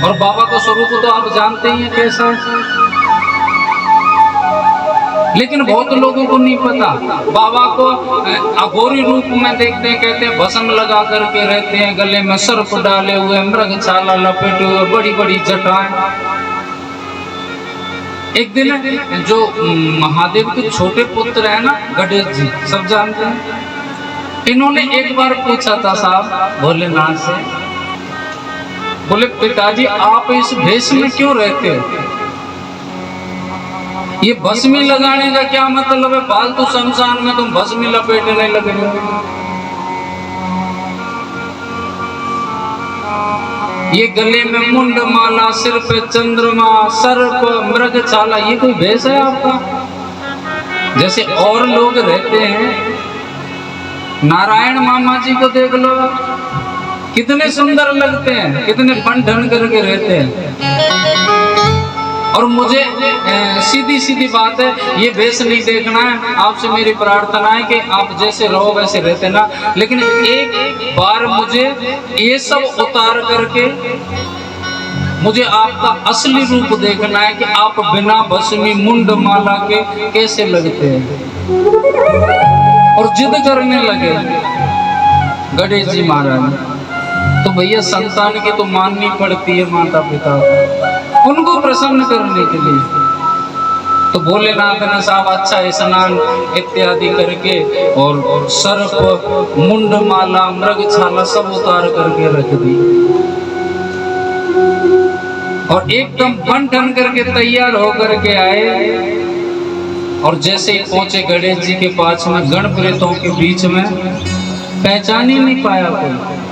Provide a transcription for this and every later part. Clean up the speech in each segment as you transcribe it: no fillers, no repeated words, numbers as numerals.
और बाबा का स्वरूप तो आप जानते ही हैं कैसा है, लेकिन बहुत लोगों को नहीं पता। बाबा को अघोरी रूप में देखते हैं, कहते हैं भस्म लगा करके रहते हैं, गले में सर्प डाले हुए, मृगछाला लपेटे हुए, बड़ी बड़ी जटाएं। एक दिन जो महादेव के छोटे पुत्र है ना गणेश जी, सब जानते हैं, इन्होंने एक बार पूछा था साहब भोलेनाथ से, बोले पिताजी आप इस भेष में क्यों रहते हो, ये भस्मी लगाने का क्या मतलब है, फालतू शमशान में तुम भस्मी लपेटने लगे हो। ये गले में मुंड माला, सिर पे चंद्रमा, सर्प, मृगछाला, ये कोई भेष है आपका? जैसे और लोग रहते हैं, नारायण मामा जी को देख लो, कितने सुंदर लगते हैं, कितने बन ढन करके रहते हैं। और मुझे सीधी सीधी बात है, ये भेष नहीं देखना है, आपसे मेरी प्रार्थना है कि आप जैसे रहो वैसे रहते ना, लेकिन एक बार मुझे ये सब उतार करके मुझे आपका असली रूप देखना है कि आप बिना भस्मी मुंड माला के कैसे लगते हैं। और जिद करने लगे गणेश जी महाराज, तो भैया संतान की तो माननी पड़ती है माता पिता को, उनको प्रसन्न करने के लिए। तो भोलेनाथ ने साहब अच्छा स्नान इत्यादि करके और सर्प, मुंड माला, मृगछाला सब उतार करके रख दी, और एकदम बन ठन करके तैयार होकर के आए। और जैसे ही पहुंचे गणेश जी के पास में, गण प्रेतों के बीच में, पहचान ही नहीं पाया कोई।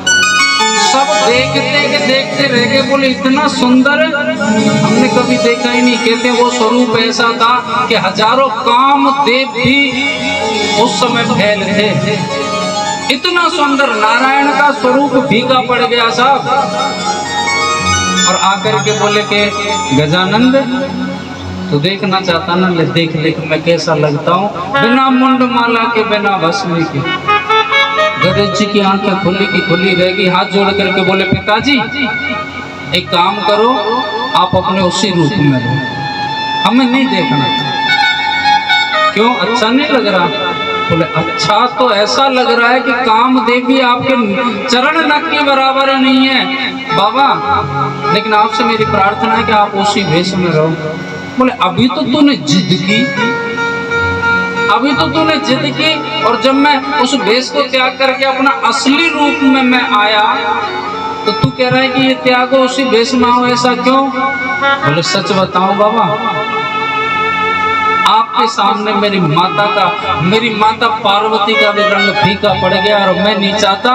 सब देखते रह गए, बोले इतना सुंदर हमने कभी देखा ही नहीं। कहते वो स्वरूप ऐसा था कि हजारों कामदेव भी उस समय फैल थे, इतना सुंदर नारायण का स्वरूप फीका पड़ गया साहब। और आकर के बोले कि गजानंद तो देखना चाहता ना, ले देख देख मैं कैसा लगता हूँ बिना मुंड माला के, बिना भस्मी के। गणेश जी की आंखें खुली की खुली रहेगी, हाथ जोड़ करके बोले पिताजी एक काम करो, आप अपने उसी रूप में रहो, हमें नहीं देखना। क्यों, अच्छा नहीं लग रहा? बोले अच्छा तो ऐसा लग रहा है कि कामदेवी आपके चरण नख के बराबर नहीं है बाबा, लेकिन आपसे मेरी प्रार्थना है कि आप उसी भेष में रहो। बोले अभी तो तूने जिद की, अभी तो तूने जिद की, और जब मैं उस भेष को त्याग करके अपना असली रूप में मैं आया तो तू कह रहा है कि ये त्यागो उसी भेष में आओ, ऐसा क्यों? बोले सच बताऊं बाबा, आपके सामने मेरी माता पार्वती का भी रंग फीका पड़ गया, और मैं नहीं चाहता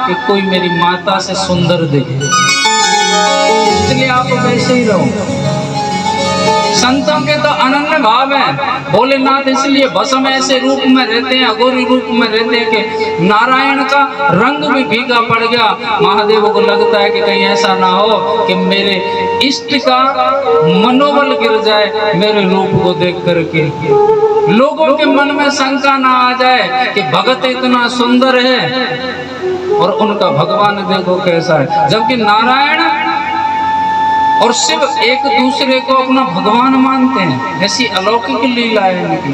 कि कोई मेरी माता से सुंदर दिखे, इसलिए आप वैसे ही रहो। संतों के तो अनन्य भाव है, भोलेनाथ इसलिए भस्म ऐसे रूप में रहते हैं, अघोरी रूप में रहते हैं कि नारायण का रंग भी फीका पड़ गया। महादेव को लगता है कि कहीं ऐसा ना हो कि मेरे इष्ट का मनोबल गिर जाए मेरे रूप को देख करके, लोगों के मन में शंका ना आ जाए कि भगत इतना सुंदर है और उनका भगवान देखो कैसा है। जबकि नारायण और शिव एक दूसरे को अपना भगवान मानते हैं, ऐसी अलौकिक लीला है इनकी।